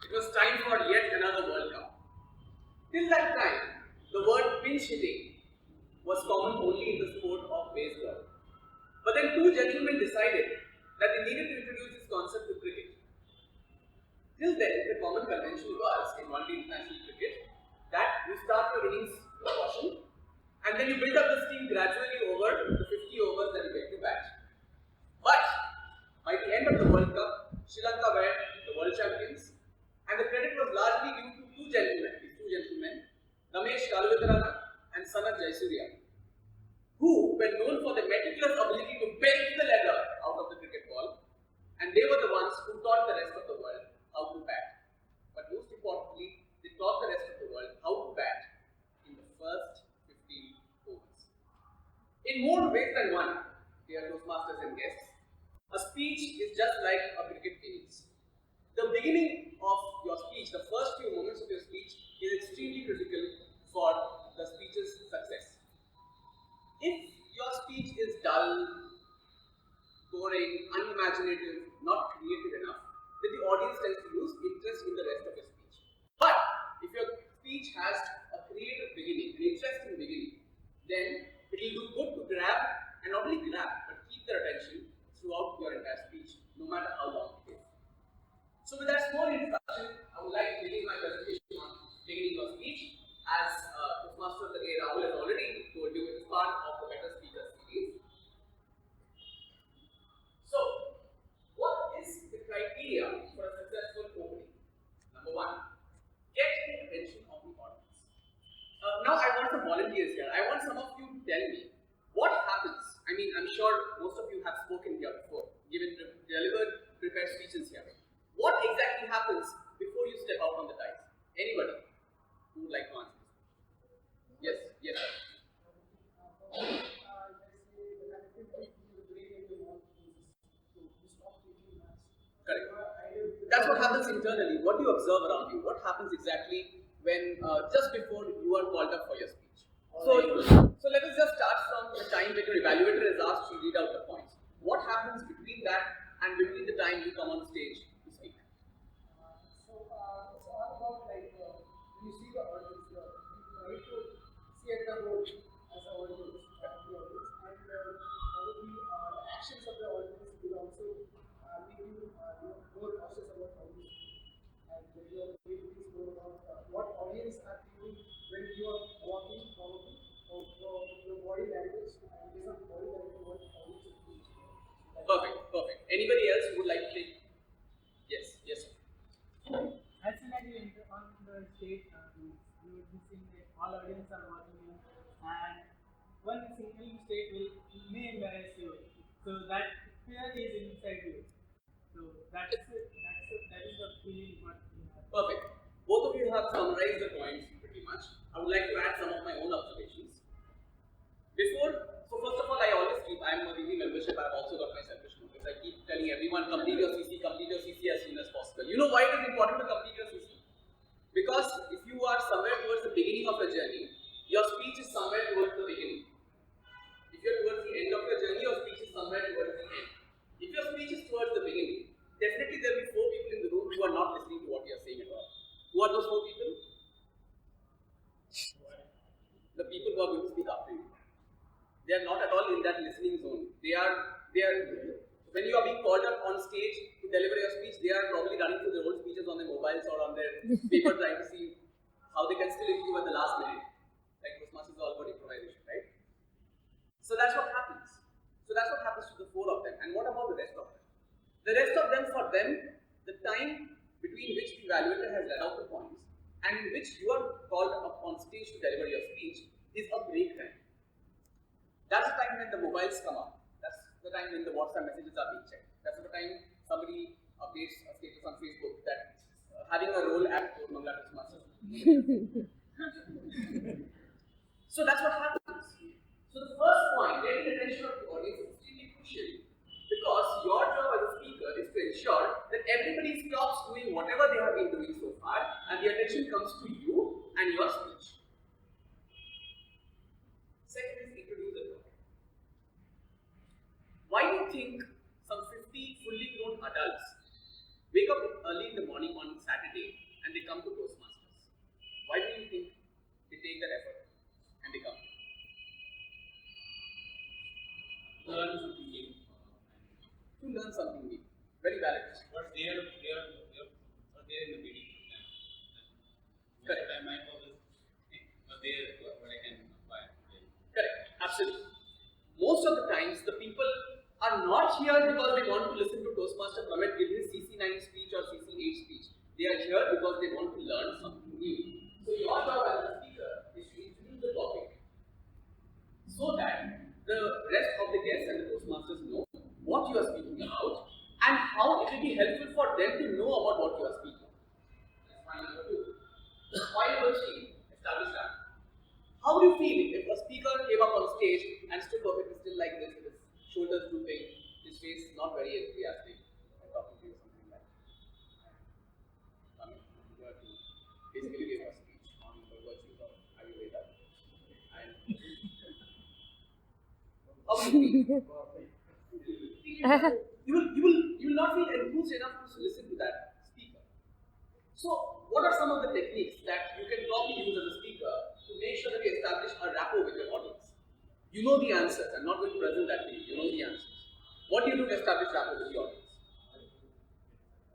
It was time for yet another World Cup. Till that time, the word pinch hitting was common only in the sport of baseball. But then two gentlemen decided that they needed to introduce this concept to cricket. Till then, the common convention was in one day international cricket that you start your innings with caution and then you build up the steam gradually over the 50 overs that you get to bat. But by the end of the World Cup, Sri Lanka were the world champions, and the credit was largely due to these two gentlemen, Ramesh Kaluvitarana and Sanat Jayasuriya, who were known for their meticulous ability to bend the leather out of the cricket ball, and they were the ones who taught the rest of the world how to bat. But most importantly, they taught the rest of the world how to bat in the first 15 overs. In more ways than one, dear Toastmasters and guests, a speech is just like a cricket innings. The beginning of your speech, the first few moments of your speech, is extremely critical for the speech's success. If your speech is dull, boring, unimaginative, not creative enough, then the audience tends to lose interest in the rest of your speech. But if your speech has a creative beginning, an interesting beginning, then it will do good to grab, and not only grab, but keep their attention throughout your entire speech, no matter how long it is. So with that small introduction, I would like to begin my presentation on beginning of speech. As Toastmaster of the day Rahul has already told you, it is part of the Better Speaker series. So, what is the criteria for a successful opening? Number one, get the attention of the audience. Now I want some volunteers here. I want some of you to tell me what happens. I mean, I'm sure most of you have spoken here before, delivered prepared speeches here. What exactly happens before you step out on the dais? Anybody who would like to answer? Yes, yes. Correct. That's what happens internally. What do you observe around you? What happens exactly when just before you are called up for your speech? So let us just start from the time when your evaluator is asked to read out the points. What happens between that and between the time you come on stage to speak? It's all about like when you see the audience, you try to see at the role as an audience, the audience, and probably the actions of the audience will also make you more cautious about how you speak. And your ability is more about what audience are feeling when you are walking, probably, or your body language, and based on body language, what audience is feeling. Perfect, perfect. Anybody else who would like to take? Yes, yes. As soon as you enter on the stage, you would be seeing that all audience are watching you, and one single mistake may embarrass you. So that fear is inside you. So that is the feeling what you have. Perfect. Both of you have summarized the points pretty much. I would like to add some of my own observations. So first of all, I always keep, I'm a VP membership, I've also got my selfish motives. I keep telling everyone, complete your CC as soon as possible. You know why it is important to complete your CC? Because if you are somewhere towards the beginning of your journey, your speech is somewhere towards the beginning. If you're towards the end of your journey, your speech is somewhere towards the end. If your speech is towards the beginning, definitely there will be 4 people in the room who are not listening to what you're saying at all. Who are those 4 people? The people who are going to speak after you. They are not at all in that listening zone. They are when you are being called up on stage to deliver your speech, they are probably running through their old speeches on their mobiles or on their paper trying to see how they can still improve at the last minute. Like Toastmasters is all about improvisation, right? So that's what happens. So that's what happens to the 4 of them. And what about the rest of them? The rest of them, for them, the time between which the evaluator has read out the points and in which you are called up on stage to deliver your speech is a break time. That's the time when the mobiles come up. That's the time when the WhatsApp messages are being checked. That's the time somebody updates a status on Facebook that having a role at Mangala Toastmasters. So that's what happens. So the first point, getting the attention of the audience is extremely crucial because your job as a speaker is to ensure that everybody stops doing whatever they have been doing so far and the attention comes to you and your speech. Second is introduce the topic. Why do you think some 50 fully grown adults wake up early in the morning on Saturday and they come to Toastmasters? Why do you think they take that effort and they come? Learn something new. To learn something new. Very valid. But they are in the meeting. Correct. My focus are there what I can apply. Correct. Absolutely. Most of the times, the people are not here because they want to listen to Toastmaster Pramit give his CC9 speech or CC8 speech. They are here because they want to learn something new. So your job as a speaker is to introduce the topic so that the rest of the guests and the Toastmasters know what you are speaking about and how it will be helpful for them to know about what you are speaking. That's point number 2. Point number 3, establish that. How would you feel if a speaker came up on stage and stood perfectly still like this with his shoulders drooping, his face not very enthusiastic, and talking to you something like you have to basically give a speech on the virtues of Ayurveda. And how would you feel? You will not feel enthused enough to listen to that speaker. So, what are some of the techniques that you can probably use as a speaker to make sure that you establish a rapport with your audience? You know the answers. I'm not going to present that to you. You know the answers. What do you do to establish rapport with the audience?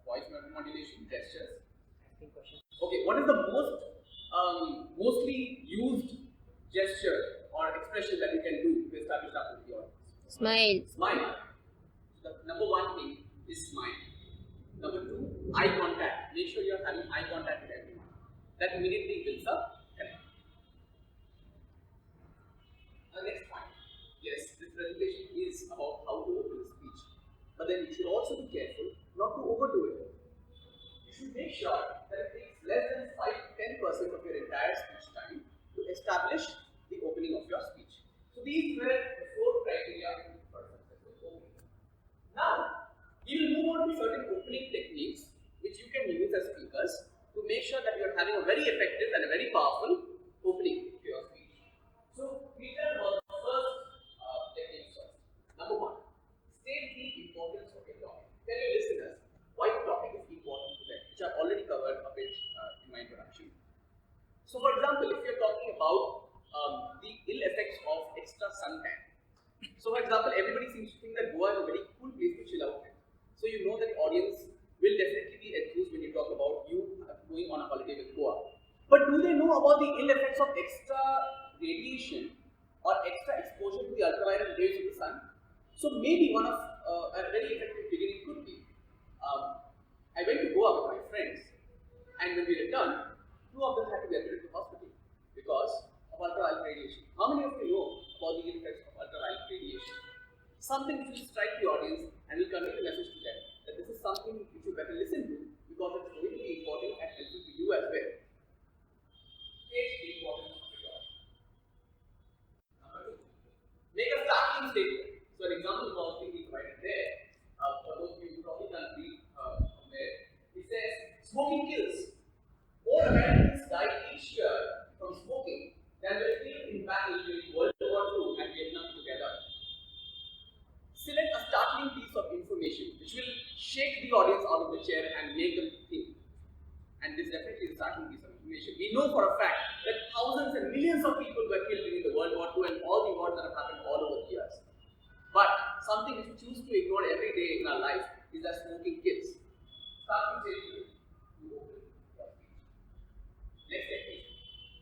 Voice modulation, gestures. Okay, what is the mostly used gesture or expression that you can do to establish rapport with the audience? Smile. Smile. The number 1 thing is smile. Number 2, eye contact. Make sure you are having eye contact with everyone. That immediately builds up connection. The next point. Yes, this presentation is about how to open a speech. But then you should also be careful not to overdo it. You should make sure that it takes less than 5-10% of your entire speech time to establish the opening of your speech. So these were the 4 criteria for successful opening. Now, we will move on to certain opening techniques which you can use as speakers to make sure that you are having a very effective and a very powerful opening to your speech. So, we learn about the first technique first. Number 1, state the importance of your topic. Tell your listeners why the topic is important to them, which I've already covered a bit in my introduction. So, for example, if you're talking about the ill effects of extra suntan. So, for example, everybody seems to think that Goa is a very cool place to chill out in. So, you know that the audience will definitely be enthused when you talk about you going on a holiday with Goa. But do they know about the ill effects of extra radiation or extra exposure to the ultraviolet rays of the sun? So, maybe one of a very effective beginning could be I went to Goa with my friends, and when we returned, 2 of them had to be admitted to hospital because of ultraviolet radiation. How many of you know about the ill effects of ultraviolet radiation? Something which will strike the audience and will convey the message to them that this is something which you better listen to because it's going to be important and helpful to you as well. State the importance of the job. Number 2, make a startling statement. So an example was being provided there. For those of you who probably can't read from there, it says smoking kills. More Americans die each year from smoking than were killed in battle during World War II and Vietnam together. Select a startling piece of information which will shake the audience out of the chair and make them think. And this definitely is a startling piece of information. We know for a fact that thousands and millions of people were killed during the World War II and all the wars that have happened all over the years. But something which we choose to ignore every day in our life is that smoking kills. Startling statement. Next technique.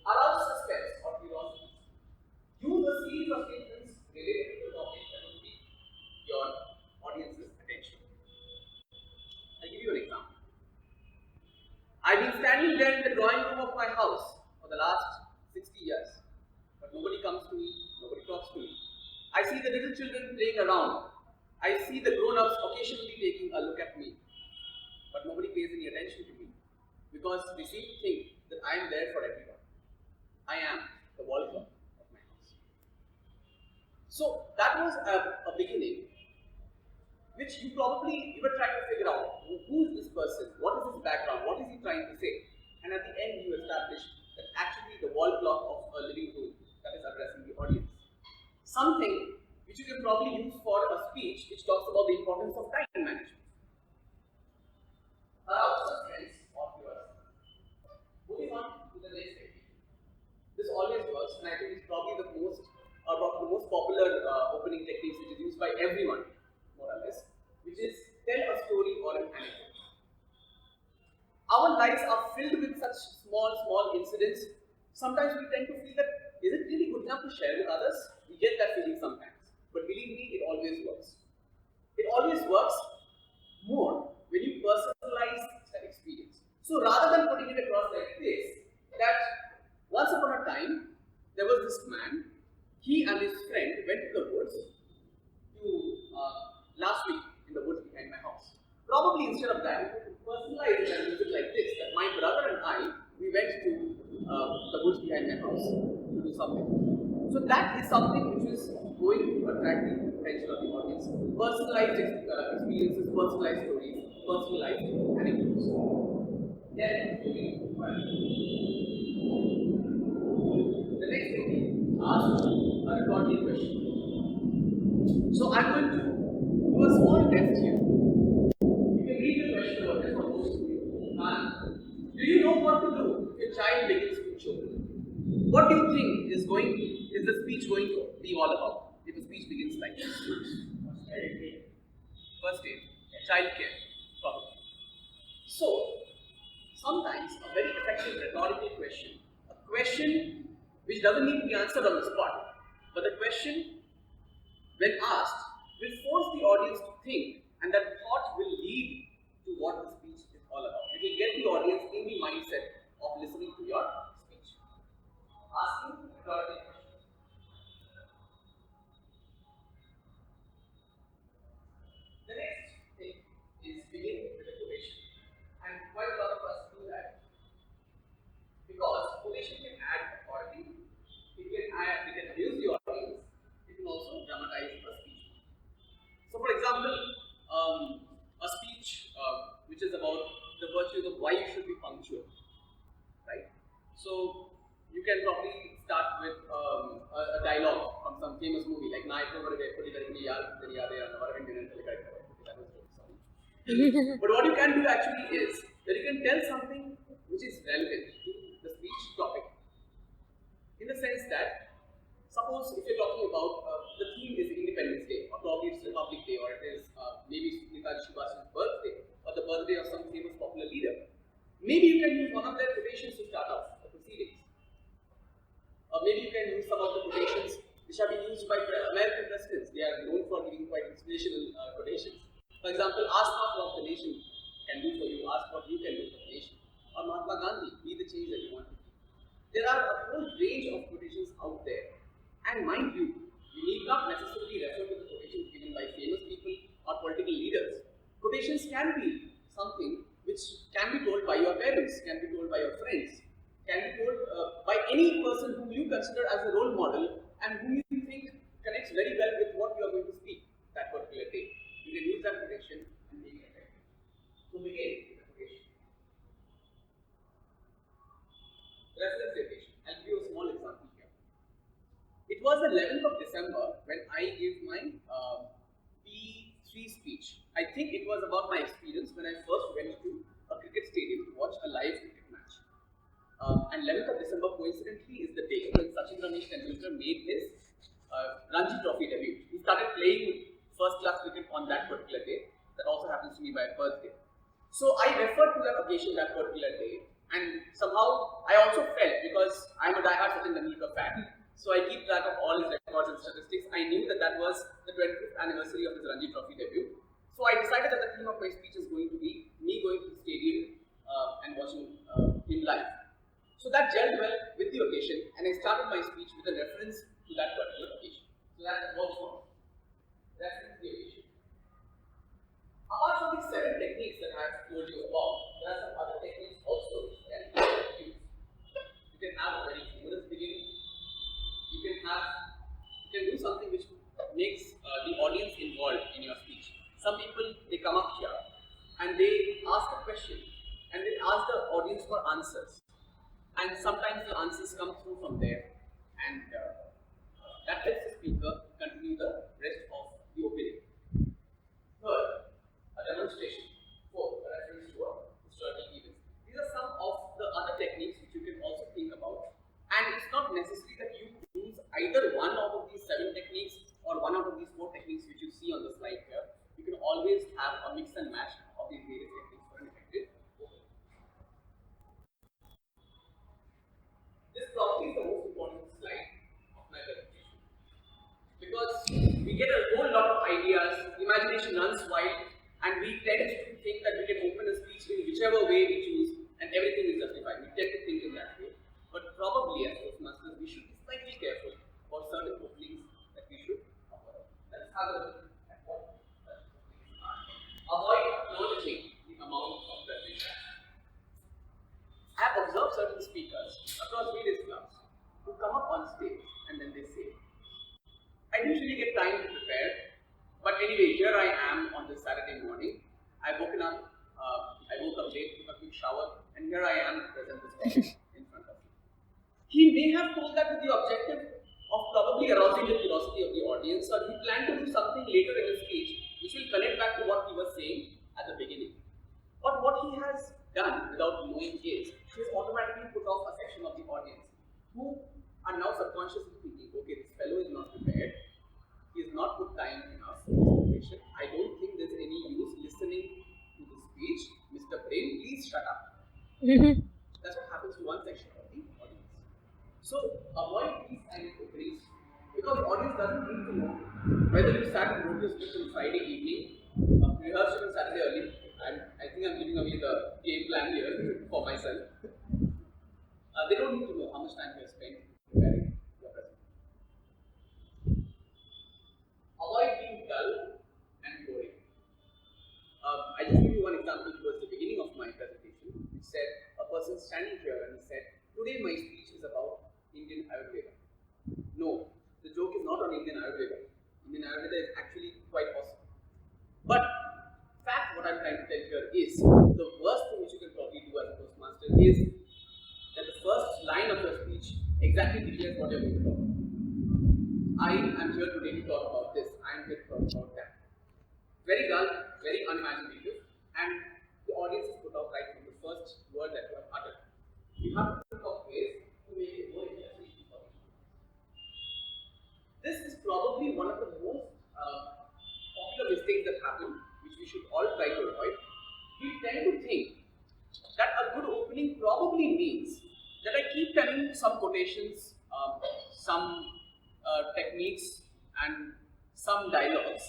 Arouse suspense or curiosity. Use a series of statements related to the topic that will pique your audience's attention. I'll give you an example. I've been standing there in the drawing room of my house for the last 60 years, but nobody comes to me, nobody talks to me. I see the little children playing around. I see the grown-ups occasionally taking a look at me, but nobody pays any attention to me because they seem to think that I am there for everyone. I am the wall clock of my house. So that was a beginning which you were trying to figure out who is this person, what is his background, what is he trying to say, and at the end you establish that actually the wall clock of a living room that is addressing the audience. Something which you can probably use for a speech which talks about the importance of time management. incidents, sometimes we tend to feel that, is it really good enough to share with others? We get that feeling sometimes. But believe me, it always works. It always works more when you personalize that experience. So rather than putting it across like this, that once upon a time, there was this man, he and his friend went to the woods to last week in the woods behind my house. Probably instead of that, you could personalize it and use it like this, that my brother and I, we went to the woods behind my house to do something. So that is something which is going to attract the attention of the audience. Personalized experiences, personalized stories, personalized anecdotes. Then, the next thing, ask a rhetorical question. So I'm going to do a small test here. You can read the question over there for most of you. Do you know what to do if a child begins to choke? What do you think is the speech going to be all about? If a speech begins like this. First aid, child care, probably. So, sometimes a very effective rhetorical question, a question which doesn't need to be answered on the spot, but the question, when asked, will force the audience to think, and that thought will lead to what the speech is all about. It will get the audience in the mindset of listening to your speech. Asking rhetorical questions. The next thing is begin with a quotation. And quite a lot of us do that. Because quotation can add authority, it can abuse the audience, it can also dramatize a speech. So for example, a speech which is about the virtues of why you should be punctual, right? So you can probably start with a dialogue from some famous movie like But what you can do actually is that you can tell something which is relevant to the speech topic. In the sense that, suppose if you're talking about the theme is Independence Day, or probably it's Republic Day, or it is maybe Netaji Subhash's birthday, or the birthday of some famous popular leader. Maybe you can use one of their quotations to start off the proceedings. Or maybe you can use some of the quotations which have been used by American presidents. They are known for giving quite inspirational quotations. For example, ask not what the nation can do for you, ask what you can do for the nation. Or Mahatma Gandhi, be the change that you want to be. There are a whole range of quotations out there. And mind you need not necessarily refer to the quotations given by famous people or political leaders. Quotations can be something which can be told by your parents, can be told by your friends, can be told by any person whom you consider as a role model and whom you think connects very well with what you are going to speak that particular day. You can use that quotation and make it effective. So begin with the quotation. Reference citation. I'll give you a small example here. It was the 11th of December when I gave my P3 speech. I think it was about my experience when I first went to a cricket stadium to watch a live cricket match. And 11th of December coincidentally is the day when Sachin Ramesh Tendulkar made his Ranji Trophy debut. He started playing first-class cricket on that particular day. That also happens to be my birthday. So I referred to that occasion that particular day, and somehow I also felt, because I'm a diehard Sachin Tendulkar fan, so I keep track of all his records and statistics. I knew that that was the 25th anniversary of his Ranji Trophy debut. So I decided that the theme of my speech is going to be me going to the stadium and watching him live. So that gelled well with the occasion, and I started my speech with a reference to that particular occasion. So that was one. Reference the occasion. Apart from these 7 techniques that I have told you about, there are some other techniques also which can be used. You can have a very humorous beginning. You can do something which makes the audience involved in your speech. Some people, they come up here and they ask a question and they ask the audience for answers. And sometimes the answers come through from there, and that helps the speaker continue the rest of the opening. Third, a demonstration. Fourth, a reference to a historical event. These are some of the other techniques which you can also think about. And it's not necessary that you use either one out of these 7 techniques or one out of these 4 techniques which you see on the slide here. You can always have a mix and match of these various techniques for an effective opening. we get a whole lot of ideas, imagination runs wild, and we tend to think that we can open a speech in whichever way we choose, and everything is justified. We tend to think in that way. But probably as Toastmasters, we should be slightly careful about certain openings that we should avoid. Let's have a look at what that openings are. Avoid acknowledging the amount of preparation. I have observed certain speakers across various clubs who come up on stage and then they say, I usually get time to prepare, but anyway, here I am on this Saturday morning. I woke up late, took a quick shower, and here I am to present this topic in front of you. He may have told that with the objective of probably arousing the curiosity of the audience, or he planned to do something later in his speech which will connect back to what he was saying at the beginning. But what he has done without knowing is, he has automatically put off a section of the audience who are now subconsciously thinking, okay, this fellow is not prepared, he has not put time enough in his preparation. I don't think there's any use listening to the speech. Mr. Brain, please shut up. That's what happens to one section of the audience. So avoid these kind of openings because the audience doesn't need to know whether you sat and wrote your speech on Friday evening, rehearsed it on Saturday early. I think I'm giving away the game plan here for myself. They don't need to know how much time you have spent preparing your presentation. Avoid being dull and boring. I just give you one example towards the beginning of my presentation, which said a person standing here and he said, today my speech is about Indian Ayurveda. No, the joke is not on Indian Ayurveda. Indian Ayurveda is actually quite awesome. But fact, what I'm trying to tell here is the worst thing which you can probably do as a Toastmaster is that the first line of your speech exactly declares what you're going to talk about. I am here today to talk about this, I am here to talk about that. Very dull, very unimaginative, and the audience is put off right from the first word that you have uttered. You have to think of ways to make it more interesting for you. This is probably one of the most popular mistakes that happen, which we should all try to avoid. We tend to think that a good opening probably means that I keep telling some quotations, some techniques, and some dialogues,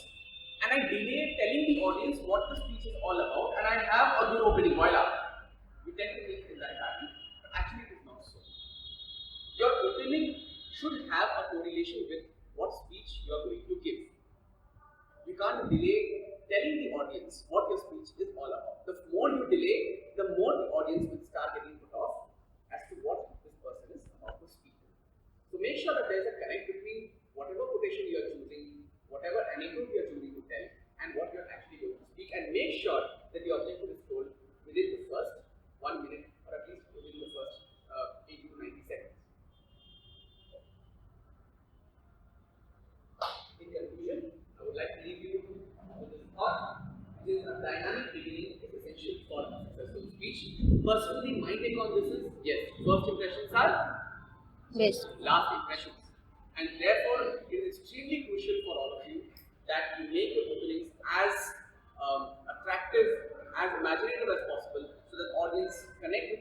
and I delay telling the audience what the speech is all about, and I have a good opening. Voila! We tend to think in that pattern, but actually it is not so. Your opening should have a correlation with what speech you are going to give. You can't delay telling the audience what your speech is all about. The more you delay, the more the audience will start getting put off as to what this person is about to speak. So make sure that there is a connect between whatever quotation you are choosing, whatever anecdote you are choosing to tell, and what you are actually going to speak, and make sure that the objective is told within the first 1 minute, or at least within the first 80 to 90 seconds. In conclusion, I would like to leave you with this thought. This is a dynamic beginning is essential for a successful speech. Personally, my take on this is yes, first impressions are last impressions. And therefore, it is extremely crucial for all of you that you make your openings as attractive, as imaginative as possible so that audience connect with